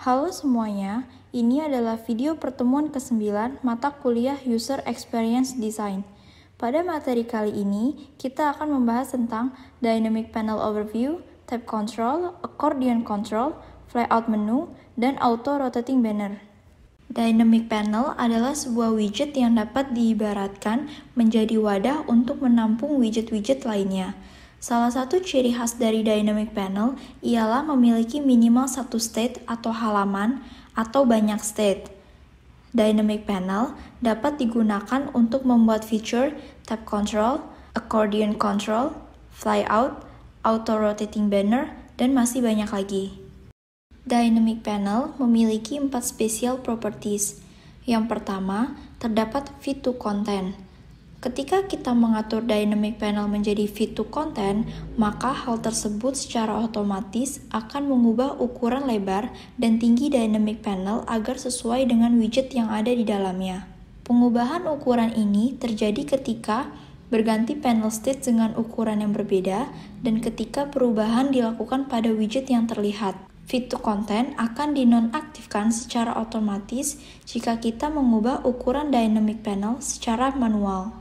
Halo semuanya, ini adalah video pertemuan ke-9 mata kuliah User Experience Design. Pada materi kali ini, kita akan membahas tentang Dynamic Panel Overview, Tab Control, Accordion Control, Flyout Menu, dan Auto Rotating Banner. Dynamic Panel adalah sebuah widget yang dapat diibaratkan menjadi wadah untuk menampung widget-widget lainnya. Salah satu ciri khas dari Dynamic Panel ialah memiliki minimal satu state atau halaman atau banyak state. Dynamic Panel dapat digunakan untuk membuat feature Tab Control, Accordion Control, Flyout, Auto Rotating Banner, dan masih banyak lagi. Dynamic Panel memiliki 4 special properties. Yang pertama, terdapat fit to content. Ketika kita mengatur Dynamic Panel menjadi fit to content, maka hal tersebut secara otomatis akan mengubah ukuran lebar dan tinggi Dynamic Panel agar sesuai dengan widget yang ada di dalamnya. Pengubahan ukuran ini terjadi ketika berganti panel state dengan ukuran yang berbeda dan ketika perubahan dilakukan pada widget yang terlihat. Fit to content akan dinonaktifkan secara otomatis jika kita mengubah ukuran Dynamic Panel secara manual.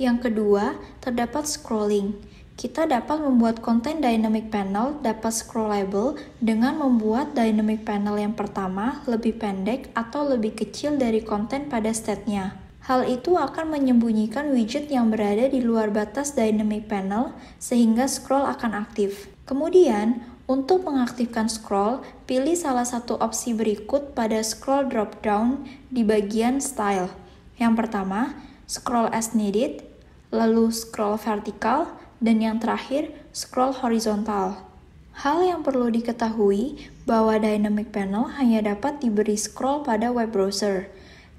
Yang kedua, terdapat scrolling. Kita dapat membuat konten Dynamic Panel dapat scrollable dengan membuat Dynamic Panel yang pertama lebih pendek atau lebih kecil dari konten pada state-nya. Hal itu akan menyembunyikan widget yang berada di luar batas Dynamic Panel sehingga scroll akan aktif. Kemudian, untuk mengaktifkan scroll, pilih salah satu opsi berikut pada scroll drop-down di bagian Style. Yang pertama, scroll as needed, lalu scroll vertikal, dan yang terakhir, scroll horizontal. Hal yang perlu diketahui bahwa Dynamic Panel hanya dapat diberi scroll pada web browser,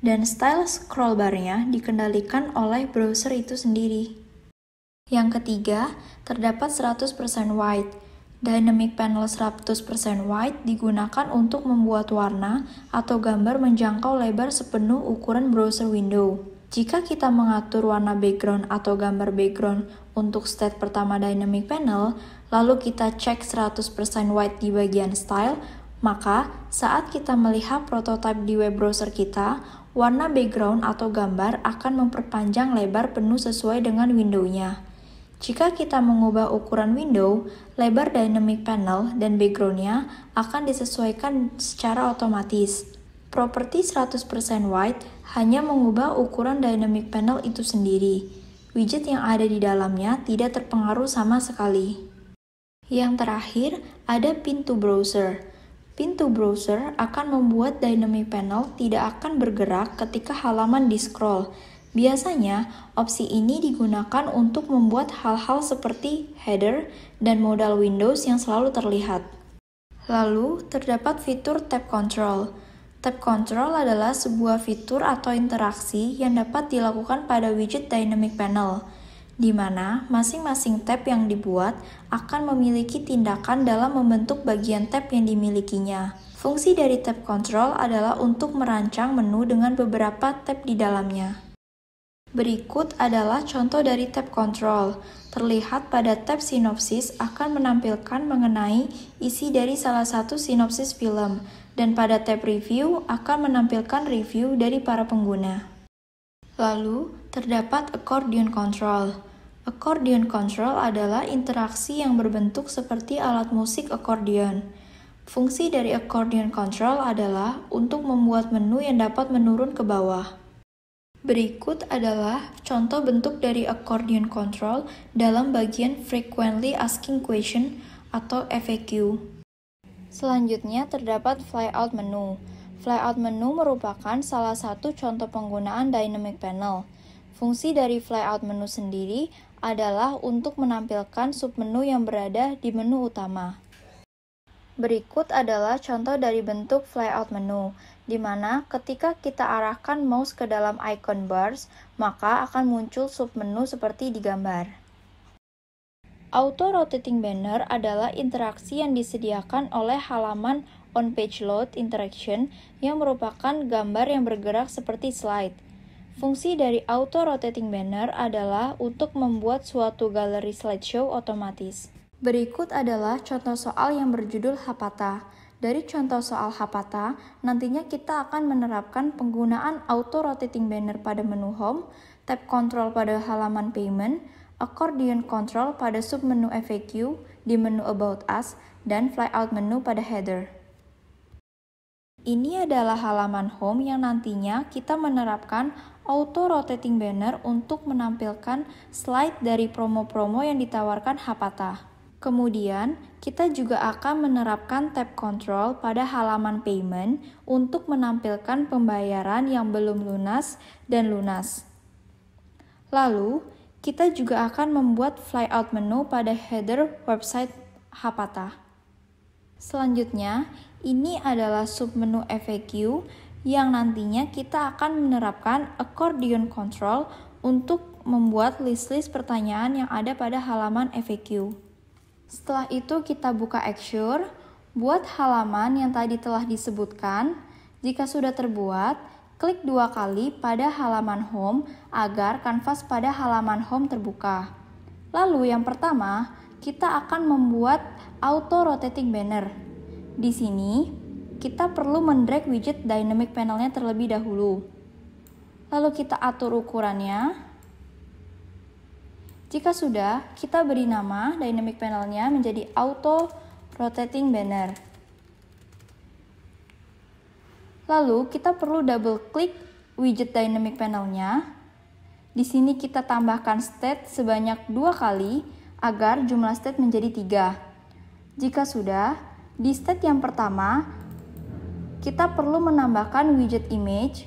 dan style scroll bar-nya dikendalikan oleh browser itu sendiri. Yang ketiga, terdapat 100% white. Dynamic Panel 100% white digunakan untuk membuat warna atau gambar menjangkau lebar sepenuh ukuran browser window. Jika kita mengatur warna background atau gambar background untuk state pertama Dynamic Panel, lalu kita cek 100% white di bagian style, maka saat kita melihat prototipe di web browser kita, warna background atau gambar akan memperpanjang lebar penuh sesuai dengan window-nya. Jika kita mengubah ukuran window, lebar Dynamic Panel dan background-nya akan disesuaikan secara otomatis. Properti 100% white hanya mengubah ukuran Dynamic Panel itu sendiri. Widget yang ada di dalamnya tidak terpengaruh sama sekali. Yang terakhir, ada pintu browser. Pintu browser akan membuat Dynamic Panel tidak akan bergerak ketika halaman di-scroll. Biasanya, opsi ini digunakan untuk membuat hal-hal seperti header dan modal Windows yang selalu terlihat. Lalu, terdapat fitur Tab Control. Tab Control adalah sebuah fitur atau interaksi yang dapat dilakukan pada widget Dynamic Panel, di mana masing-masing tab yang dibuat akan memiliki tindakan dalam membentuk bagian tab yang dimilikinya. Fungsi dari Tab Control adalah untuk merancang menu dengan beberapa tab di dalamnya. Berikut adalah contoh dari Tab Control. Terlihat pada tab sinopsis akan menampilkan mengenai isi dari salah satu sinopsis film, dan pada tab review akan menampilkan review dari para pengguna. Lalu, terdapat Accordion Control. Accordion Control adalah interaksi yang berbentuk seperti alat musik accordion. Fungsi dari Accordion Control adalah untuk membuat menu yang dapat menurun ke bawah. Berikut adalah contoh bentuk dari Accordion Control dalam bagian Frequently Asking Question atau FAQ. Selanjutnya terdapat Flyout Menu. Flyout Menu merupakan salah satu contoh penggunaan Dynamic Panel. Fungsi dari Flyout Menu sendiri adalah untuk menampilkan submenu yang berada di menu utama. Berikut adalah contoh dari bentuk Flyout Menu, di mana ketika kita arahkan mouse ke dalam icon bars, maka akan muncul submenu seperti di gambar. Auto Rotating Banner adalah interaksi yang disediakan oleh halaman on-page load interaction yang merupakan gambar yang bergerak seperti slide. Fungsi dari Auto Rotating Banner adalah untuk membuat suatu galeri slideshow otomatis. Berikut adalah contoh soal yang berjudul Hapata. Dari contoh soal Hapata, nantinya kita akan menerapkan penggunaan auto rotating banner pada menu home, tab control pada halaman payment, accordion control pada submenu FAQ di menu about us, dan flyout menu pada header. Ini adalah halaman home yang nantinya kita menerapkan auto rotating banner untuk menampilkan slide dari promo-promo yang ditawarkan Hapata. Kemudian, kita juga akan menerapkan tab control pada halaman payment untuk menampilkan pembayaran yang belum lunas dan lunas. Lalu, kita juga akan membuat flyout menu pada header website Hapata. Selanjutnya, ini adalah submenu FAQ yang nantinya kita akan menerapkan accordion control untuk membuat list-list pertanyaan yang ada pada halaman FAQ. Setelah itu kita buka Axure, buat halaman yang tadi telah disebutkan. Jika sudah terbuat, klik 2 kali pada halaman home agar kanvas pada halaman home terbuka. Lalu yang pertama, kita akan membuat auto rotating banner. Di sini, kita perlu mendrag widget dynamic panelnya terlebih dahulu. Lalu kita atur ukurannya. Jika sudah, kita beri nama dynamic panelnya menjadi auto rotating banner. Lalu kita perlu double klik widget dynamic panelnya. Di sini kita tambahkan state sebanyak 2 kali agar jumlah state menjadi 3. Jika sudah, di state yang pertama, kita perlu menambahkan widget image.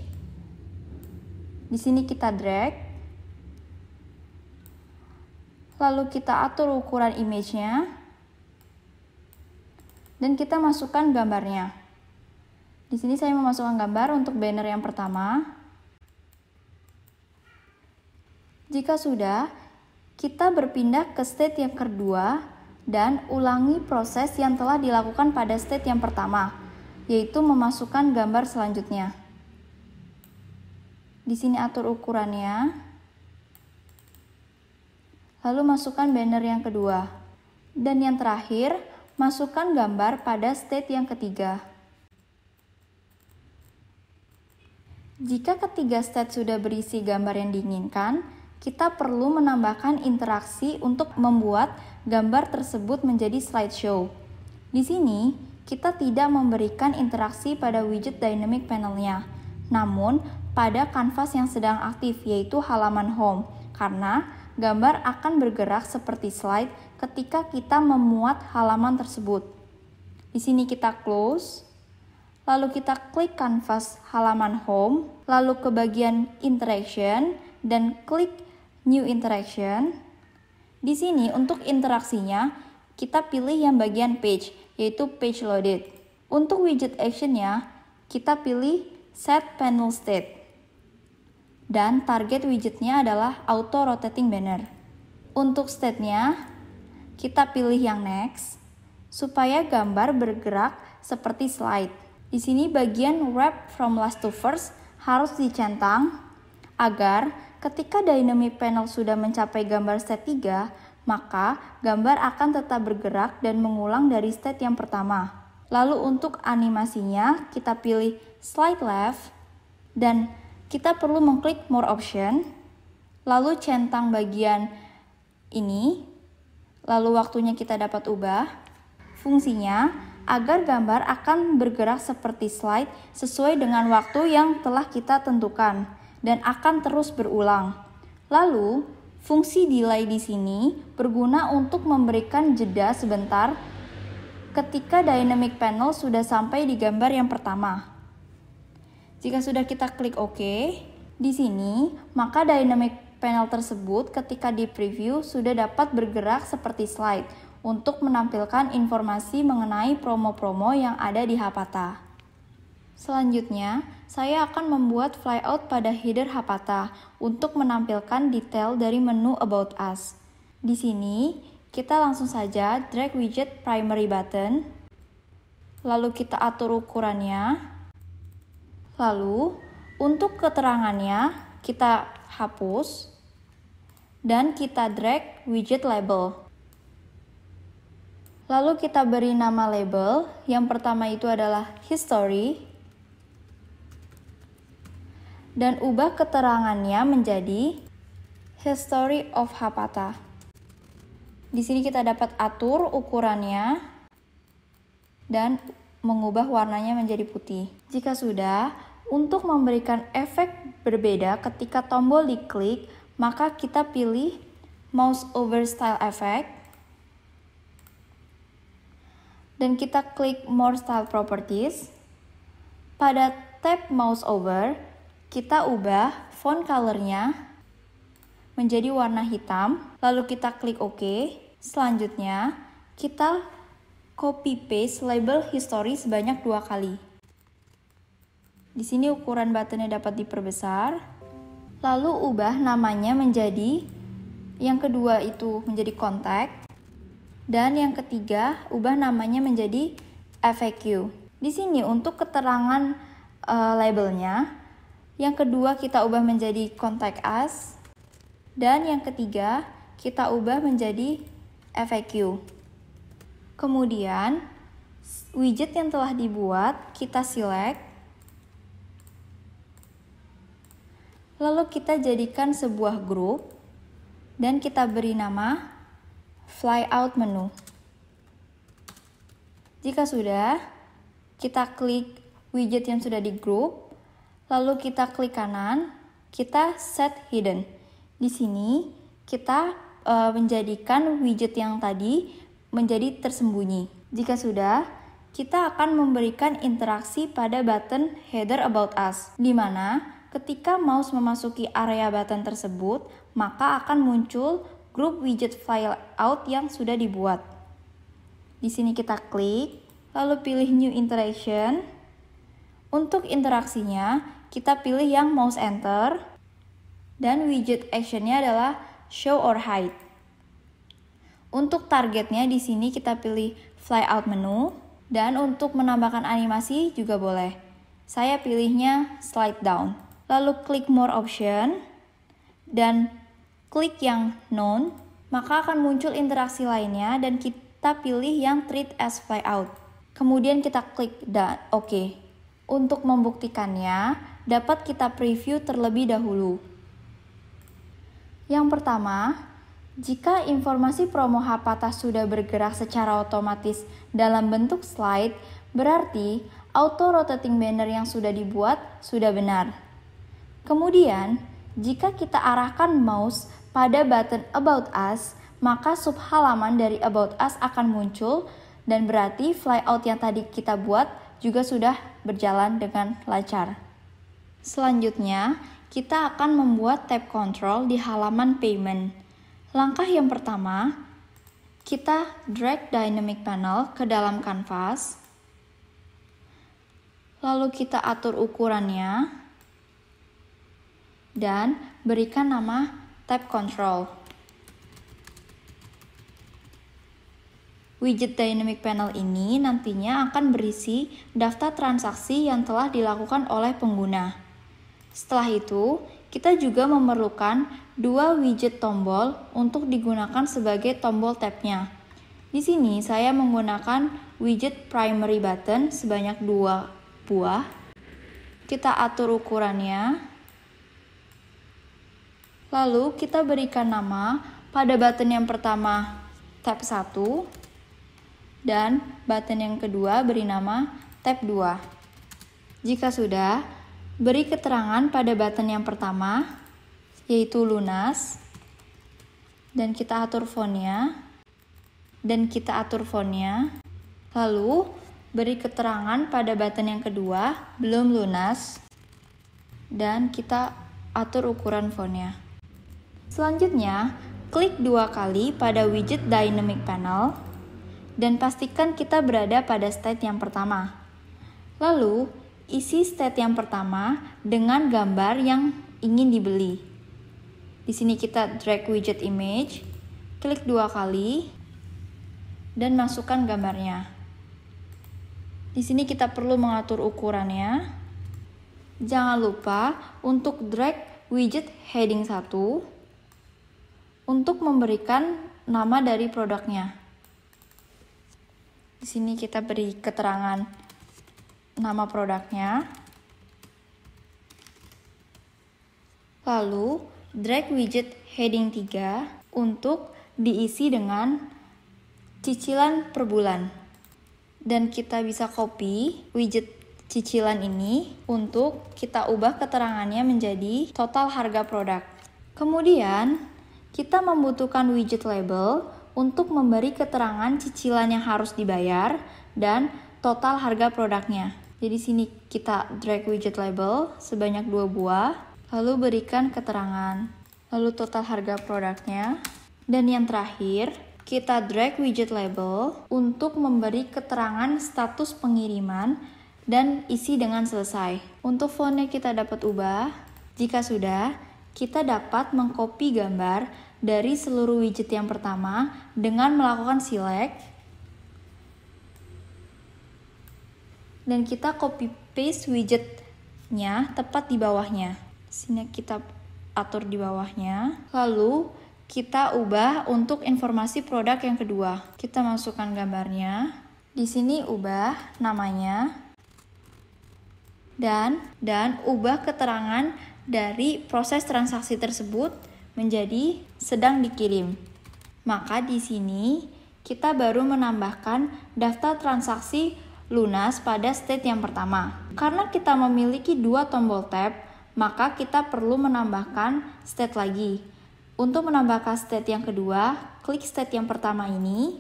Di sini kita drag. Lalu kita atur ukuran image-nya. Dan kita masukkan gambarnya. Di sini saya memasukkan gambar untuk banner yang pertama. Jika sudah, kita berpindah ke state yang kedua dan ulangi proses yang telah dilakukan pada state yang pertama, yaitu memasukkan gambar selanjutnya. Di sini atur ukurannya. Lalu masukkan banner yang kedua. Dan yang terakhir, masukkan gambar pada state yang ketiga. Jika ketiga state sudah berisi gambar yang diinginkan, kita perlu menambahkan interaksi untuk membuat gambar tersebut menjadi slideshow. Di sini, kita tidak memberikan interaksi pada widget dynamic panelnya, namun pada kanvas yang sedang aktif, yaitu halaman home, karena gambar akan bergerak seperti slide ketika kita memuat halaman tersebut. Di sini kita close, lalu kita klik kanvas halaman home, lalu ke bagian interaction dan klik new interaction. Di sini untuk interaksinya, kita pilih yang bagian page, yaitu page loaded. Untuk widget actionnya, kita pilih set panel state. Dan target widgetnya adalah auto rotating banner. Untuk state-nya, kita pilih yang next, supaya gambar bergerak seperti slide. Di sini bagian wrap from last to first harus dicentang, agar ketika dynamic panel sudah mencapai gambar state 3, maka gambar akan tetap bergerak dan mengulang dari state yang pertama. Lalu untuk animasinya, kita pilih slide left, dan kita perlu mengklik more option, lalu centang bagian ini, lalu waktunya kita dapat ubah. Fungsinya agar gambar akan bergerak seperti slide sesuai dengan waktu yang telah kita tentukan dan akan terus berulang. Lalu, fungsi delay di sini berguna untuk memberikan jeda sebentar ketika dynamic panel sudah sampai di gambar yang pertama. Jika sudah kita klik OK, di sini, maka dynamic panel tersebut ketika di preview sudah dapat bergerak seperti slide untuk menampilkan informasi mengenai promo-promo yang ada di Hapata. Selanjutnya, saya akan membuat flyout pada header Hapata untuk menampilkan detail dari menu About Us. Di sini, kita langsung saja drag widget primary button, lalu kita atur ukurannya. Lalu, untuk keterangannya, kita hapus, dan kita drag widget label. Lalu kita beri nama label. Yang pertama itu adalah history. Dan ubah keterangannya menjadi history of Hapata. Di sini kita dapat atur ukurannya dan mengubah warnanya menjadi putih. Jika sudah, untuk memberikan efek berbeda ketika tombol diklik, maka kita pilih mouse over style effect dan kita klik more style properties. Pada tab mouse over, kita ubah font color-nya menjadi warna hitam, lalu kita klik OK. Selanjutnya, kita copy paste label history sebanyak 2 kali. Di sini ukuran buttonnya dapat diperbesar. Lalu ubah namanya menjadi, yang kedua itu menjadi contact, dan yang ketiga ubah namanya menjadi FAQ. Di sini untuk keterangan labelnya, yang kedua kita ubah menjadi contact us, dan yang ketiga kita ubah menjadi FAQ. Kemudian widget yang telah dibuat kita select, lalu kita jadikan sebuah grup dan kita beri nama flyout menu. Jika sudah, kita klik widget yang sudah di grup, lalu kita klik kanan, kita set hidden. Di sini kita menjadikan widget yang tadi menjadi tersembunyi. Jika sudah, kita akan memberikan interaksi pada button header about us, di mana ketika mouse memasuki area button tersebut, maka akan muncul grup widget flyout yang sudah dibuat. Di sini kita klik, lalu pilih new interaction. Untuk interaksinya, kita pilih yang mouse enter, dan widget actionnya adalah show or hide. Untuk targetnya di sini kita pilih flyout menu, dan untuk menambahkan animasi juga boleh. Saya pilihnya slide down. Lalu klik more option dan klik yang none, maka akan muncul interaksi lainnya dan kita pilih yang treat as flyout. Kemudian kita klik dan OK. Untuk membuktikannya, dapat kita preview terlebih dahulu. Yang pertama, jika informasi promo Hapata sudah bergerak secara otomatis dalam bentuk slide, berarti auto rotating banner yang sudah dibuat sudah benar. Kemudian, jika kita arahkan mouse pada button About Us, maka subhalaman dari About Us akan muncul dan berarti flyout yang tadi kita buat juga sudah berjalan dengan lancar. Selanjutnya, kita akan membuat tab control di halaman payment. Langkah yang pertama, kita drag dynamic panel ke dalam kanvas, lalu kita atur ukurannya, dan berikan nama tab control. Widget dynamic panel ini nantinya akan berisi daftar transaksi yang telah dilakukan oleh pengguna. Setelah itu, kita juga memerlukan 2 widget tombol untuk digunakan sebagai tombol tabnya. Di sini saya menggunakan widget primary button sebanyak 2 buah. Kita atur ukurannya. Lalu kita berikan nama pada button yang pertama tab 1 dan button yang kedua beri nama tab 2. Jika sudah, beri keterangan pada button yang pertama, yaitu lunas, dan kita atur fontnya, lalu beri keterangan pada button yang kedua, belum lunas, dan kita atur ukuran fontnya. Selanjutnya, klik 2 kali pada widget dynamic panel, dan pastikan kita berada pada state yang pertama. Lalu, isi state yang pertama dengan gambar yang ingin dibeli. Di sini kita drag widget image, klik 2 kali, dan masukkan gambarnya. Di sini kita perlu mengatur ukurannya. Jangan lupa untuk drag widget heading 1 untuk memberikan nama dari produknya. Di sini kita beri keterangan nama produknya. Lalu drag widget heading 3 untuk diisi dengan cicilan per bulan. Dan kita bisa copy widget cicilan ini untuk kita ubah keterangannya menjadi total harga produk. Kemudian, kita membutuhkan widget label untuk memberi keterangan cicilan yang harus dibayar dan total harga produknya. Jadi sini kita drag widget label sebanyak 2 buah, lalu berikan keterangan, lalu total harga produknya. Dan yang terakhir, kita drag widget label untuk memberi keterangan status pengiriman dan isi dengan selesai. Untuk fontnya kita dapat ubah. Jika sudah, kita dapat mengcopy gambar dari seluruh widget yang pertama dengan melakukan select. Dan kita copy paste widgetnya tepat di bawahnya. Sini kita atur di bawahnya. Lalu kita ubah untuk informasi produk yang kedua. Kita masukkan gambarnya. Di sini ubah namanya. Dan ubah keterangan dari proses transaksi tersebut menjadi sedang dikirim. Maka di sini kita baru menambahkan daftar transaksi lunas pada state yang pertama. Karena kita memiliki 2 tombol tab, maka kita perlu menambahkan state lagi. Untuk menambahkan state yang kedua, klik state yang pertama ini,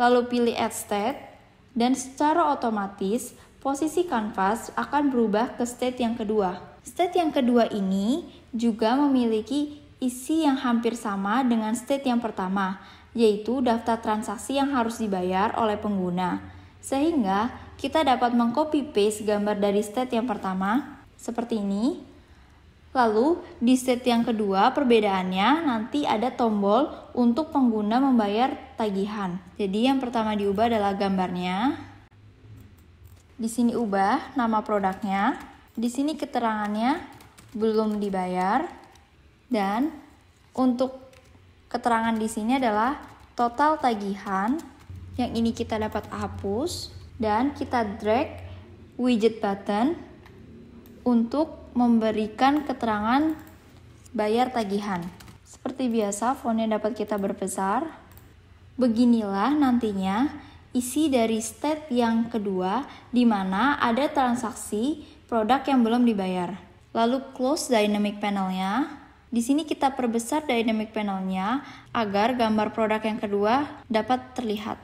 lalu pilih add state, dan secara otomatis posisi kanvas akan berubah ke state yang kedua. State yang kedua ini juga memiliki isi yang hampir sama dengan state yang pertama, yaitu daftar transaksi yang harus dibayar oleh pengguna. Sehingga kita dapat mengcopy paste gambar dari state yang pertama seperti ini. Lalu di state yang kedua perbedaannya nanti ada tombol untuk pengguna membayar tagihan. Jadi yang pertama diubah adalah gambarnya. Di sini ubah nama produknya. Di sini keterangannya belum dibayar. Dan untuk keterangan di sini adalah total tagihan. Yang ini kita dapat hapus. Dan kita drag widget button untuk memberikan keterangan bayar tagihan. Seperti biasa, fontnya dapat kita berbesar. Beginilah nantinya isi dari state yang kedua di mana ada transaksi produk yang belum dibayar. Lalu close dynamic panelnya. Di sini kita perbesar dynamic panelnya agar gambar produk yang kedua dapat terlihat.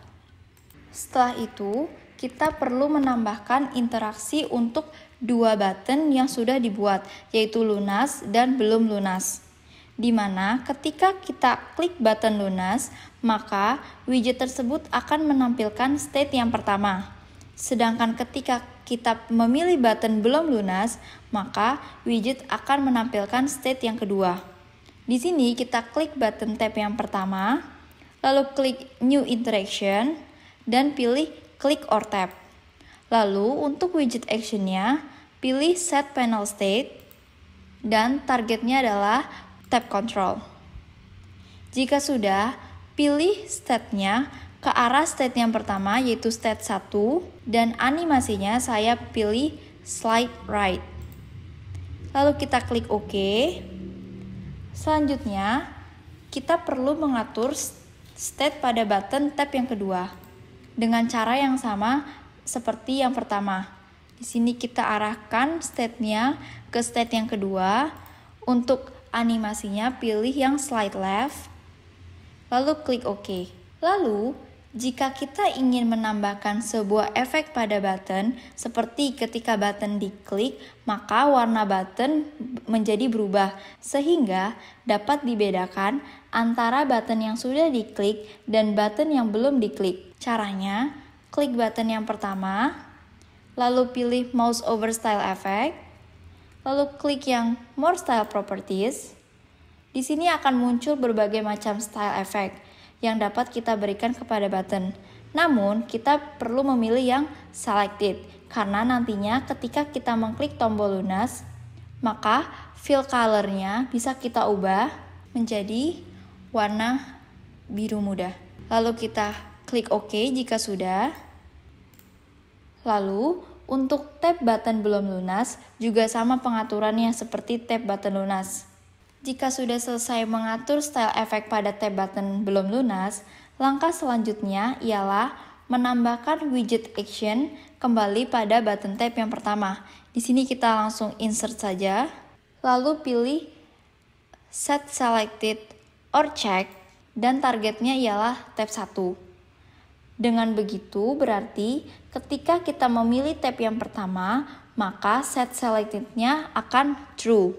Setelah itu, kita perlu menambahkan interaksi untuk 2 button yang sudah dibuat, yaitu lunas dan belum lunas. Di mana ketika kita klik button lunas, maka widget tersebut akan menampilkan state yang pertama. Sedangkan ketika kita memilih button belum lunas, maka widget akan menampilkan state yang kedua. Di sini kita klik button tab yang pertama, lalu klik new interaction, dan pilih click or tap. Lalu untuk widget actionnya, pilih set panel state, dan targetnya adalah tab control. Jika sudah, pilih state-nya ke arah state yang pertama yaitu state 1 dan animasinya saya pilih slide right. Lalu kita klik OK. Selanjutnya, kita perlu mengatur state pada button tab yang kedua dengan cara yang sama seperti yang pertama. Di sini kita arahkan state-nya ke state yang kedua. Untuk animasinya pilih yang slide left, lalu klik OK. Lalu, jika kita ingin menambahkan sebuah efek pada button, seperti ketika button diklik, maka warna button menjadi berubah, sehingga dapat dibedakan antara button yang sudah diklik dan button yang belum diklik. Caranya, klik button yang pertama, lalu pilih mouse over style effect, lalu klik yang more style properties. Di sini akan muncul berbagai macam style effect yang dapat kita berikan kepada button. Namun, kita perlu memilih yang selected karena nantinya ketika kita mengklik tombol lunas, maka fill color-nya bisa kita ubah menjadi warna biru muda. Lalu kita klik OK jika sudah. Lalu, untuk tab button belum lunas, juga sama pengaturannya seperti tab button lunas. Jika sudah selesai mengatur style efek pada tab button belum lunas, langkah selanjutnya ialah menambahkan widget action kembali pada button tab yang pertama. Di sini kita langsung insert saja, lalu pilih set selected or check, dan targetnya ialah tab 1. Dengan begitu, berarti ketika kita memilih tab yang pertama, maka set selected-nya akan true.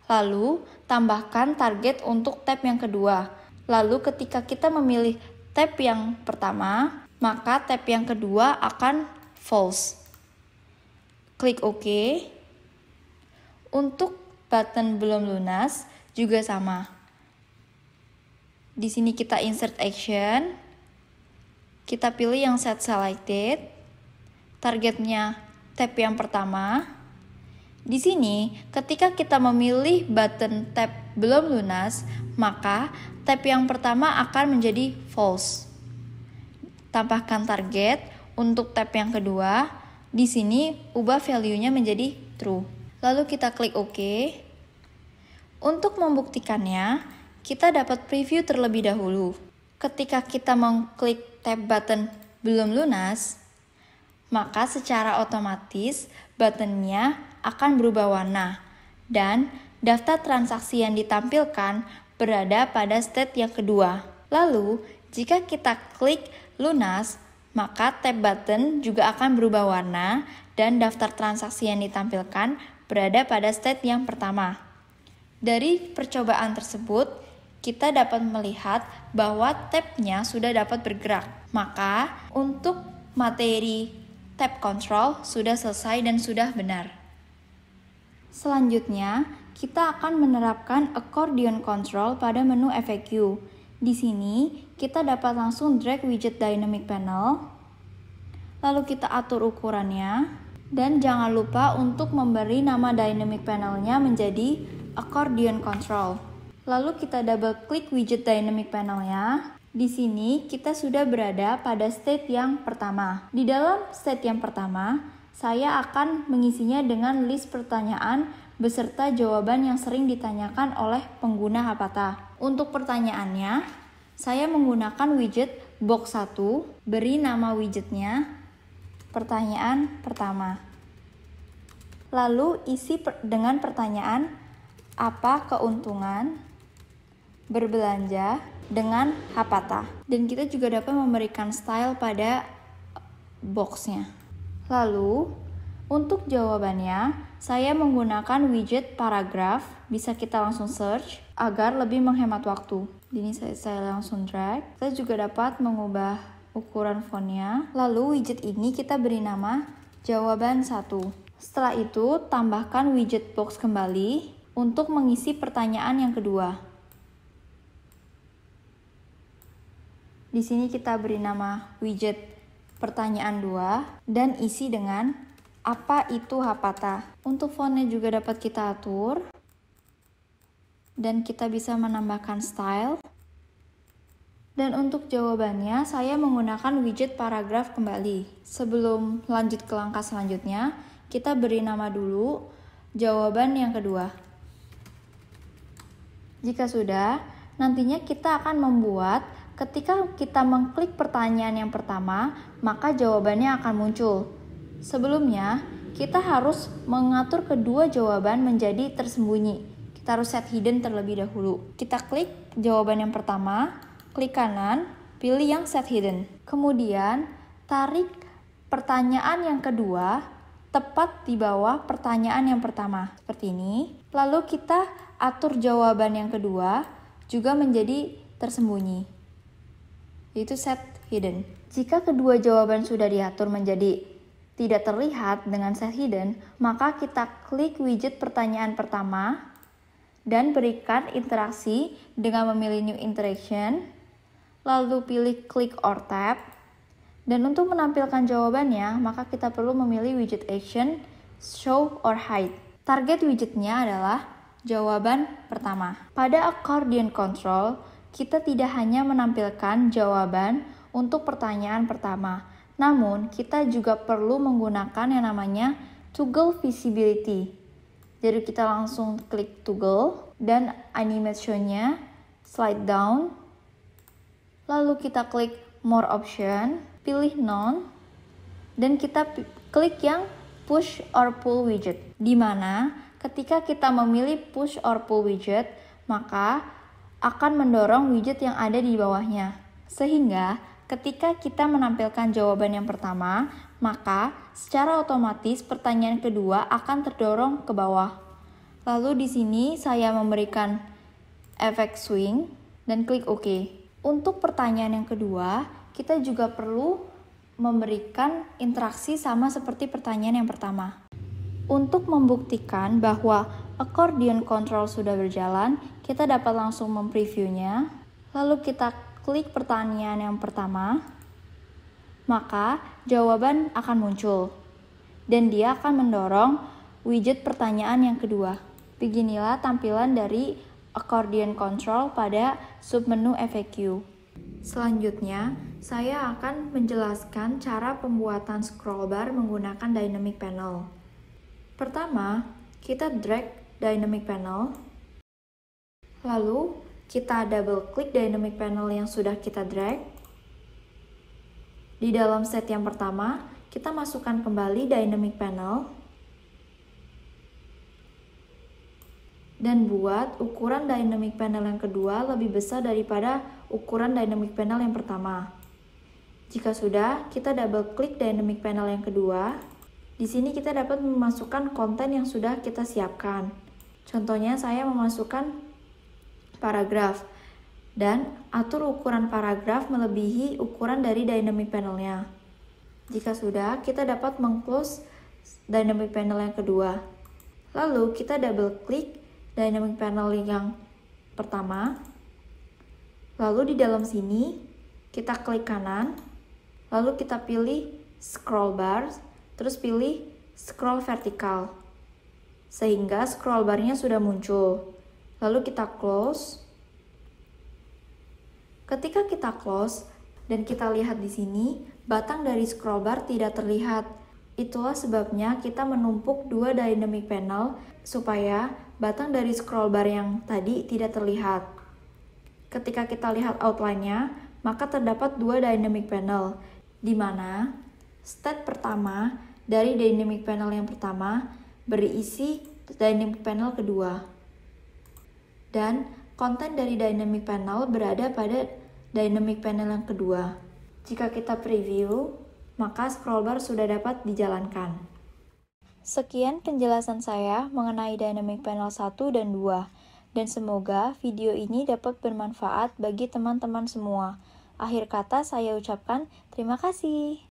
Lalu, tambahkan target untuk tab yang kedua. Lalu, ketika kita memilih tab yang pertama, maka tab yang kedua akan false. Klik OK. Untuk button belum lunas, juga sama. Di sini kita insert action. Kita pilih yang set selected, targetnya tab yang pertama. Di sini, ketika kita memilih button tab belum lunas, maka tab yang pertama akan menjadi false. Tambahkan target untuk tab yang kedua. Di sini, ubah value-nya menjadi true. Lalu kita klik OK. Untuk membuktikannya, kita dapat preview terlebih dahulu. Ketika kita mengklik tab button belum lunas, maka secara otomatis buttonnya akan berubah warna dan daftar transaksi yang ditampilkan berada pada state yang kedua. Lalu, jika kita klik lunas, maka tab button juga akan berubah warna dan daftar transaksi yang ditampilkan berada pada state yang pertama. Dari percobaan tersebut, kita dapat melihat bahwa tab-nya sudah dapat bergerak. Maka, untuk materi tab control sudah selesai dan sudah benar. Selanjutnya, kita akan menerapkan accordion control pada menu FAQ. Di sini, kita dapat langsung drag widget dynamic panel, lalu kita atur ukurannya, dan jangan lupa untuk memberi nama dynamic panelnya menjadi accordion control. Lalu kita double klik widget dynamic panelnya. Di sini kita sudah berada pada state yang pertama. Di dalam state yang pertama, saya akan mengisinya dengan list pertanyaan beserta jawaban yang sering ditanyakan oleh pengguna Hapata. Untuk pertanyaannya, saya menggunakan widget box 1, beri nama widgetnya pertanyaan pertama. Lalu isi dengan pertanyaan, apa keuntungan berbelanja dengan Hapata. Dan kita juga dapat memberikan style pada boxnya. Lalu, untuk jawabannya, saya menggunakan widget paragraf. Bisa kita langsung search agar lebih menghemat waktu. Ini saya langsung drag. Kita juga dapat mengubah ukuran fontnya. Lalu widget ini kita beri nama jawaban 1. Setelah itu, tambahkan widget box kembali untuk mengisi pertanyaan yang kedua. Di sini kita beri nama widget pertanyaan 2 dan isi dengan apa itu Hapata. Untuk fontnya juga dapat kita atur dan kita bisa menambahkan style. Dan untuk jawabannya saya menggunakan widget paragraf kembali. Sebelum lanjut ke langkah selanjutnya, kita beri nama dulu jawaban yang kedua. Jika sudah, nantinya kita akan membuat ketika kita mengklik pertanyaan yang pertama, maka jawabannya akan muncul. Sebelumnya, kita harus mengatur kedua jawaban menjadi tersembunyi. Kita harus set hidden terlebih dahulu. Kita klik jawaban yang pertama, klik kanan, pilih yang set hidden. Kemudian, tarik pertanyaan yang kedua tepat di bawah pertanyaan yang pertama. Seperti ini. Lalu kita atur jawaban yang kedua juga menjadi tersembunyi. Yaitu set hidden. Jika kedua jawaban sudah diatur menjadi tidak terlihat dengan set hidden, maka kita klik widget pertanyaan pertama dan berikan interaksi dengan memilih new interaction, lalu pilih click or tap. Dan untuk menampilkan jawabannya, maka kita perlu memilih widget action show or hide. Target widgetnya adalah jawaban pertama. Pada accordion control, kita tidak hanya menampilkan jawaban untuk pertanyaan pertama, Namun, kita juga perlu menggunakan yang namanya toggle visibility. Jadi kita langsung klik toggle dan animationnya slide down. Lalu kita klik more option, pilih none, dan kita klik yang push or pull widget. Di mana ketika kita memilih push or pull widget, maka akan mendorong widget yang ada di bawahnya. Sehingga ketika kita menampilkan jawaban yang pertama, maka secara otomatis pertanyaan kedua akan terdorong ke bawah. Lalu di sini saya memberikan efek swing dan klik OK. Untuk pertanyaan yang kedua, kita juga perlu memberikan interaksi sama seperti pertanyaan yang pertama. Untuk membuktikan bahwa accordion control sudah berjalan, kita dapat langsung mempreviewnya. Lalu kita klik pertanyaan yang pertama, maka jawaban akan muncul. Dan dia akan mendorong widget pertanyaan yang kedua. Beginilah tampilan dari accordion control pada submenu FAQ. Selanjutnya, saya akan menjelaskan cara pembuatan scroll bar menggunakan dynamic panel. Pertama, kita drag dynamic panel. Lalu, kita double klik dynamic panel yang sudah kita drag. Di dalam set yang pertama, kita masukkan kembali dynamic panel. Dan buat ukuran dynamic panel yang kedua lebih besar daripada ukuran dynamic panel yang pertama. Jika sudah, kita double klik dynamic panel yang kedua. Di sini kita dapat memasukkan konten yang sudah kita siapkan. Contohnya saya memasukkan paragraf dan atur ukuran paragraf melebihi ukuran dari dynamic panelnya. Jika sudah, kita dapat meng-close dynamic panel yang kedua. Lalu kita double klik dynamic panel yang pertama. Lalu di dalam sini kita klik kanan. Lalu kita pilih scroll bar, terus pilih scroll vertikal. Sehingga scroll barnya sudah muncul. Lalu kita close. Ketika kita close dan kita lihat di sini, batang dari scroll bar tidak terlihat. Itulah sebabnya kita menumpuk dua dynamic panel supaya batang dari scroll bar yang tadi tidak terlihat. Ketika kita lihat outline-nya, maka terdapat dua dynamic panel, di mana state pertama dari dynamic panel yang pertama berisi dynamic panel kedua. Dan konten dari dynamic panel berada pada dynamic panel yang kedua. Jika kita preview, maka scroll bar sudah dapat dijalankan. Sekian penjelasan saya mengenai dynamic panel 1 dan 2, dan semoga video ini dapat bermanfaat bagi teman-teman semua. Akhir kata saya ucapkan terima kasih.